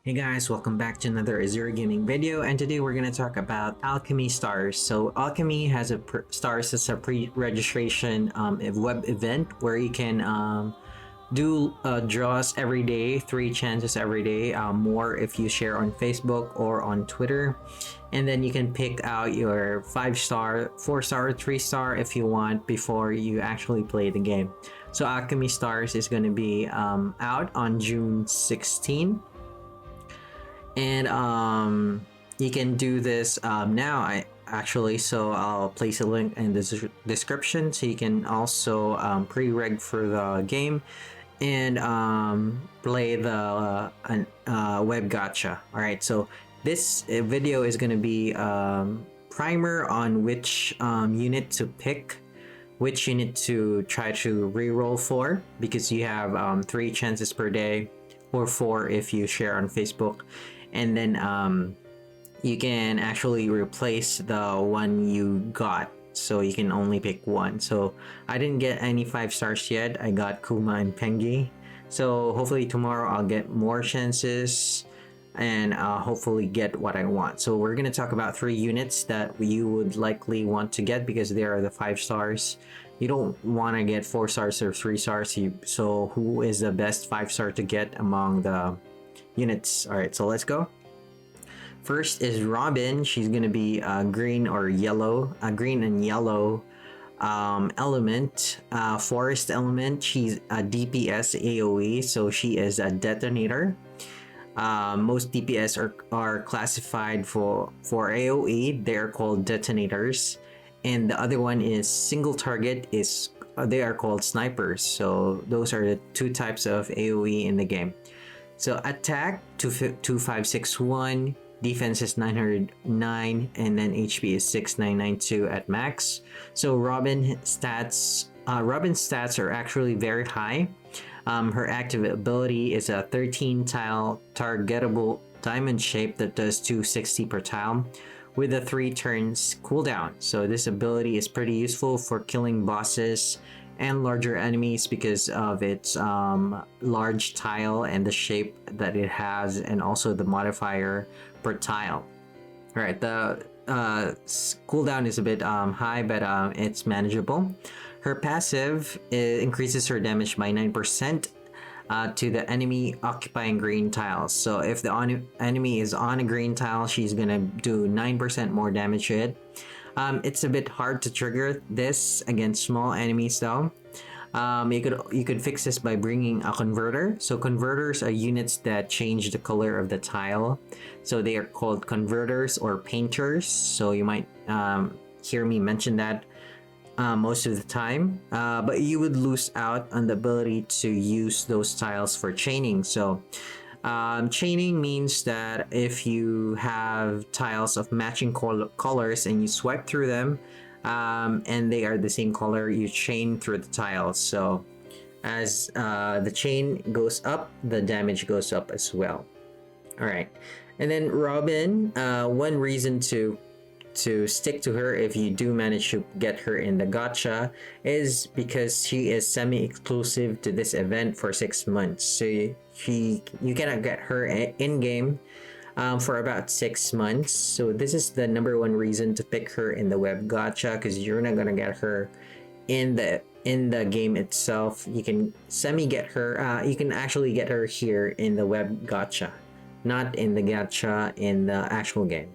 Hey guys, welcome back to another Azure gaming video, and today we're going to talk about Alchemy stars. So Alchemy has a stars as a pre-registration web event where you can do draws every day, 3 chances every day, more if you share on Facebook or on Twitter. And then you can pick out your 5-star, 4-star, 3-star if you want before you actually play the game. So Alchemy stars is going to be out on June 16. And you can do this now. So I'll place a link in the description so you can also pre-reg for the game and play the web gacha. All right, so this video is going to be primer on which unit to pick, which unit to try to re-roll for, because you have 3 chances per day, or 4 if you share on Facebook. And then you can actually replace the one you got, so you can only pick one. So I didn't get any 5 stars yet. I got Kuma and Pengi, so hopefully tomorrow I'll get more chances and hopefully get what I want. So we're gonna talk about 3 units that you would likely want to get because they are the 5 stars. You don't want to get 4 stars or 3 stars. So who is the best 5-star to get among the units? All right, so let's go. First is Robyn. She's gonna be green or yellow, green and yellow element, forest element. She's a DPS AoE, so she is a detonator. Most DPS are classified for AoE. They're called detonators, and the other one is single target. They are called snipers. So those are the 2 types of AoE in the game. So attack 2561, defense is 909, and then HP is 6992 at max. So Robyn's stats are actually very high. Her active ability is a 13-tile targetable diamond shape that does 260 per tile with a 3 turns cooldown. So this ability is pretty useful for killing bosses and larger enemies because of its large tile and the shape that it has, and also the modifier per tile. All right, the cooldown is a bit high, but it's manageable. Her passive increases her damage by 9% to the enemy occupying green tiles. So if the enemy is on a green tile, she's gonna do 9% more damage to it. It's a bit hard to trigger this against small enemies though. You could fix this by bringing a converter. So converters are units that change the color of the tile. So they are called converters or painters. So you might hear me mention that most of the time. But you would lose out on the ability to use those tiles for chaining. So chaining means that if you have tiles of matching colors and you swipe through them and they are the same color, you chain through the tiles. So as the chain goes up, the damage goes up as well. All right, and then Robyn, one reason to stick to her if you do manage to get her in the gacha is because she is semi-exclusive to this event for 6 months. So you cannot get her in-game for about 6 months. So this is the #1 reason to pick her in the web gacha, because you're not gonna get her in the game itself. You can get her. You can actually get her here in the web gacha, not in the gacha in the actual game.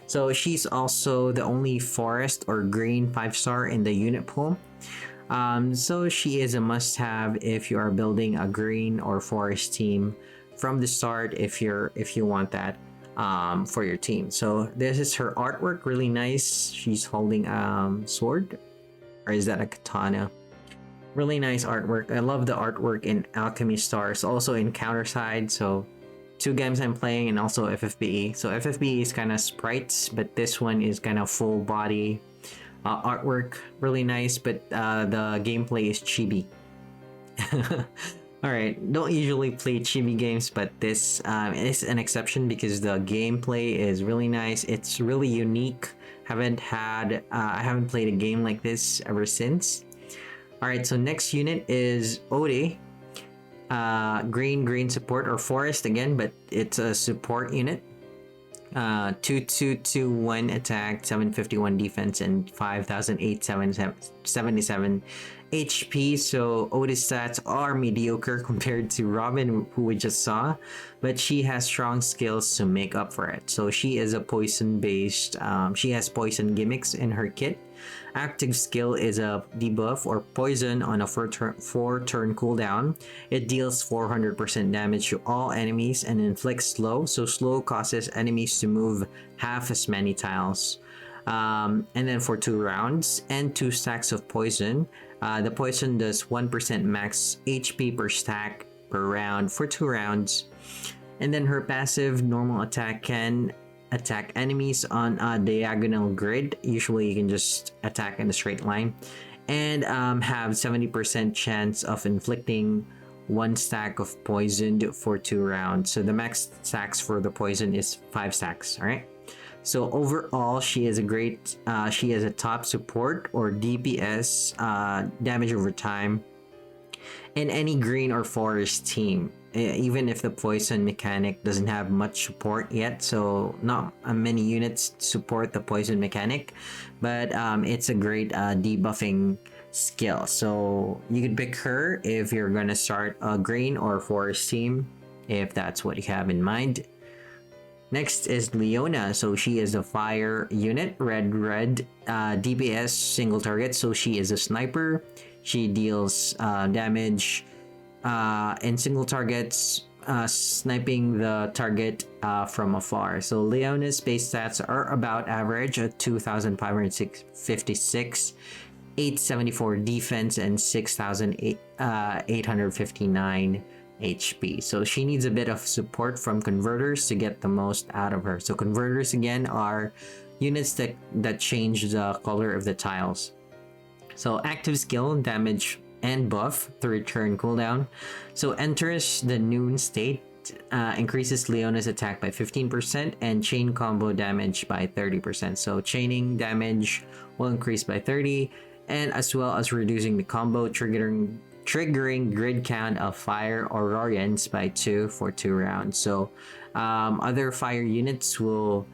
So she's also the only forest or green 5-star in the unit pool. So she is a must-have if you are building a green or forest team from the start, if you want that for your team. So this is her artwork, really nice. She's holding sword, or is that a katana? Really nice artwork. I love the artwork in Alchemy stars, also in Counterside. So 2 games I'm playing, and also FFBE. So FFBE is kind of sprites, but this one is kind of full body artwork, really nice, but the gameplay is chibi. All right, don't usually play chibi games, but this is an exception because the gameplay is really nice. It's really unique. I haven't played a game like this ever since. All right, so next unit is Ode. green support or forest again, but it's a support unit. 2221 attack, 751 defense, and 5877 HP. So Otis stats are mediocre compared to Robyn, who we just saw, but she has strong skills to make up for it. So she is a poison based, she has poison gimmicks in her kit. Active skill is a debuff or poison on a 4-turn cooldown. It deals 400% damage to all enemies and inflicts slow. So slow causes enemies to move half as many tiles. And then for 2 rounds and 2 stacks of poison, the poison does 1% max HP per stack per round for 2 rounds. And then her passive normal attack can attack enemies on a diagonal grid. Usually you can just attack in a straight line, and have 70% chance of inflicting 1 stack of poison for 2 rounds. So the max stacks for the poison is 5 stacks. All right. So overall, she is a great, she is a top support or DPS, damage over time, in any green or forest team. Even if the poison mechanic doesn't have much support yet, so not many units support the poison mechanic, but it's a great debuffing skill. So you could pick her if you're gonna start a green or forest team, if that's what you have in mind. Next is Leona. So she is a fire unit, red DPS single target. So she is a sniper. She deals damage in single targets, sniping the target from afar. So Leona's base stats are about average at 2,556, 874 defense, and 6,859 HP. So she needs a bit of support from converters to get the most out of her. So converters again are units that change the color of the tiles. So active skill, damage and buff, 3-turn cooldown. So enters the noon state, increases Leona's attack by 15% and chain combo damage by 30%. So chaining damage will increase by 30, and as well as reducing the combo, triggering grid count of fire Aurorians by 2 for 2 rounds. So other fire units will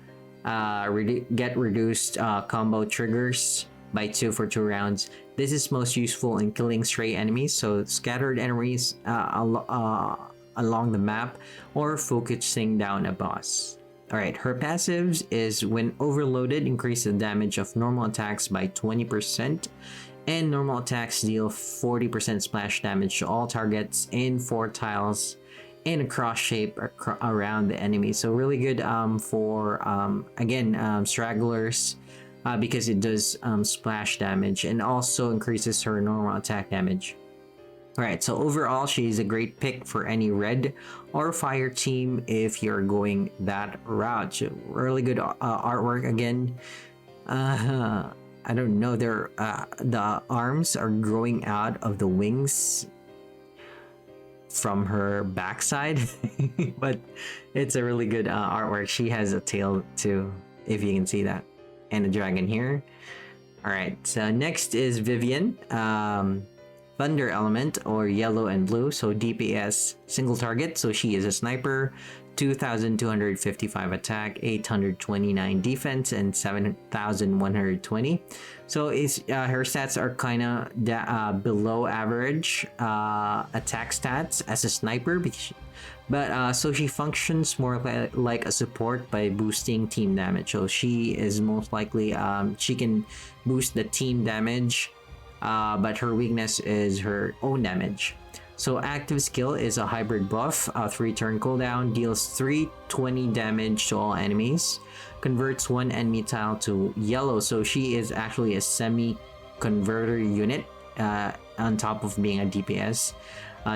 get reduced combo triggers by 2 for 2 rounds. This is most useful in killing stray enemies, so scattered enemies along the map, or focusing down a boss. Alright, her passives is when overloaded, increase the damage of normal attacks by 20%, and normal attacks deal 40% splash damage to all targets in 4 tiles in a cross shape around the enemy. So really good for stragglers, because it does splash damage and also increases her normal attack damage. Alright, so overall, she's a great pick for any red or fire team if you're going that route. So really good artwork again. I don't know, the arms are growing out of the wings from her backside, but it's a really good artwork. She has a tail too, if you can see that, and a dragon here. Alright, so next is Vivian. Thunder element, or yellow and blue. So DPS single target. So she is a sniper, 2,255 attack, 829 defense, and 7,120. So her stats are kind of below average attack stats as a sniper, but so she functions more like a support by boosting team damage. So she is most likely, she can boost the team damage, but her weakness is her own damage. So active skill is a hybrid buff, a 3-turn cooldown, deals 320 damage to all enemies, converts 1 enemy tile to yellow. So she is actually a semi-converter unit on top of being a DPS.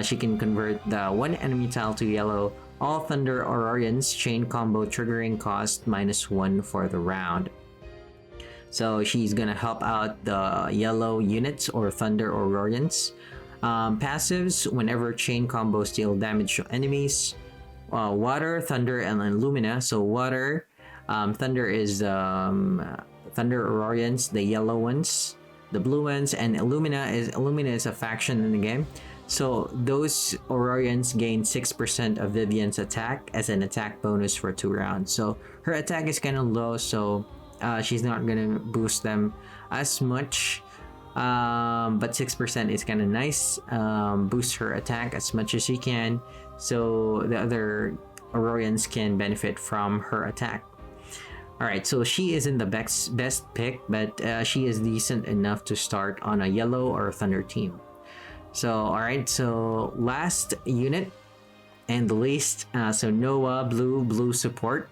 She can convert the 1 enemy tile to yellow. All Thunder Aurorians chain combo triggering cost -1 for the round. So she's gonna help out the yellow units or Thunder Aurorians. Passives, whenever chain combos deal damage to enemies. Water, Thunder, and Illumina. So water, Thunder is Thunder Aurorians, the yellow ones, the blue ones, and Illumina is a faction in the game. So those Aurorians gain 6% of Vivian's attack as an attack bonus for 2 rounds. So her attack is kind of low, so she's not gonna boost them as much. But 6% is kind of nice. Boost her attack as much as she can, so the other Aurorians can benefit from her attack. Alright, so she isn't the best pick, but she is decent enough to start on a yellow or thunder team. So, alright, so last unit and the least, so Noah, blue support,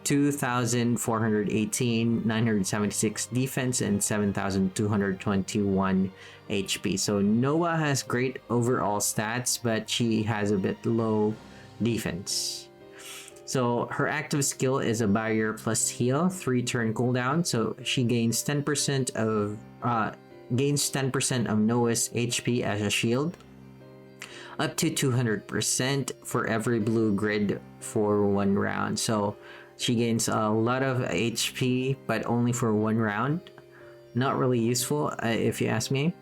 2,418, 976 defense, and 7,221 HP. So Noah has great overall stats, but she has a bit low defense. So her active skill is a barrier plus heal, 3-turn cooldown. So she gains 10% of Noah's HP as a shield, up to 200% for every blue grid for 1 round. So she gains a lot of HP, but only for 1 round. Not really useful, if you ask me.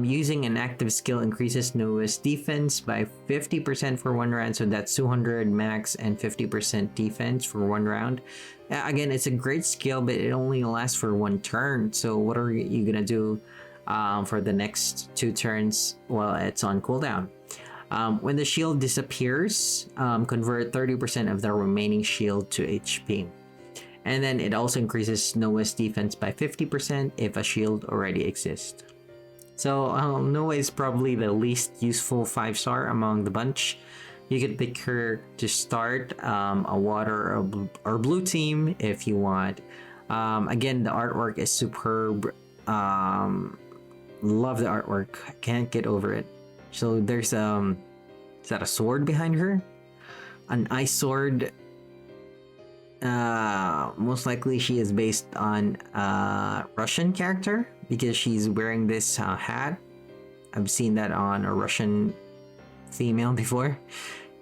Using an active skill increases Noah's defense by 50% for 1 round, so that's 200 max and 50% defense for 1 round. Again, it's a great skill, but it only lasts for 1 turn. So what are you gonna do for the next 2 turns while it's on cooldown? When the shield disappears, convert 30% of the remaining shield to HP. And then it also increases Noah's defense by 50% if a shield already exists. So Noah is probably the least useful 5-star among the bunch. You could pick her to start a water or blue team if you want. Again, the artwork is superb. Love the artwork. Can't get over it. So there's is that a sword behind her? An ice sword. Most likely she is based on a Russian character because she's wearing this hat. I've seen that on a Russian female before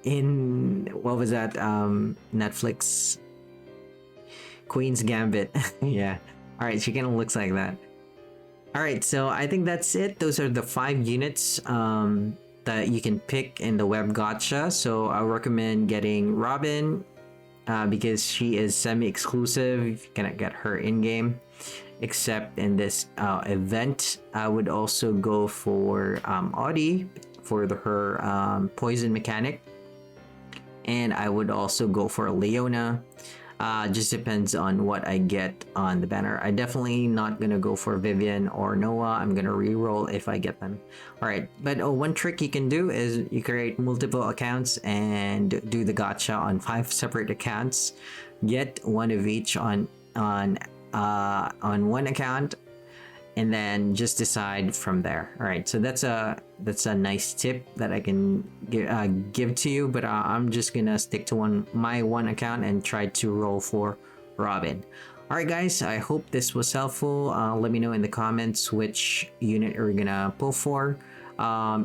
in what was that Netflix Queen's Gambit. Yeah. All right, she kind of looks like that. All right, so I think that's it. Those are the 5 units that you can pick in the web gacha. So I recommend getting Robyn because she is semi-exclusive. You cannot get her in-game except in this event. I would also go for Audie for her poison mechanic, and I would also go for Leona. Just depends on what I get on the banner. I definitely not gonna go for Vivian or Noah. I'm gonna reroll if I get them. All right, but one trick you can do is you create multiple accounts and do the gacha on 5 separate accounts. Get 1 of each on 1 account, and then just decide from there. All right, so that's a nice tip that I can give to you, but I'm just gonna stick to my one account and try to roll for Robyn. All right, guys, I hope this was helpful. Let me know in the comments which unit you're gonna pull for.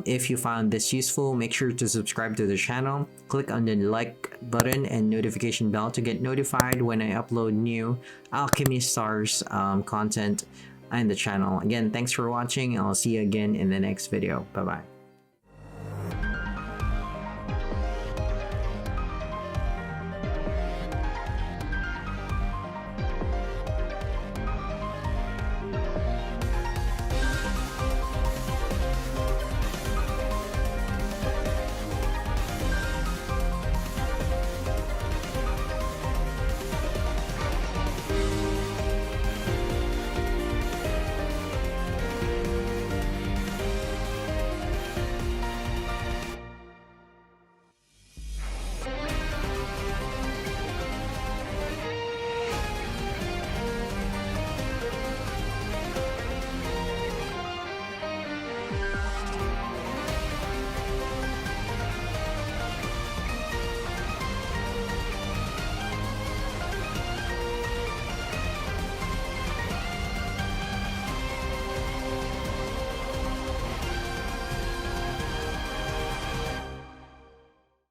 If you found this useful, make sure to subscribe to the channel. Click on the like button and notification bell to get notified when I upload new Alchemy Stars content and the channel. Again, thanks for watching. I'll see you again in the next video. Bye bye.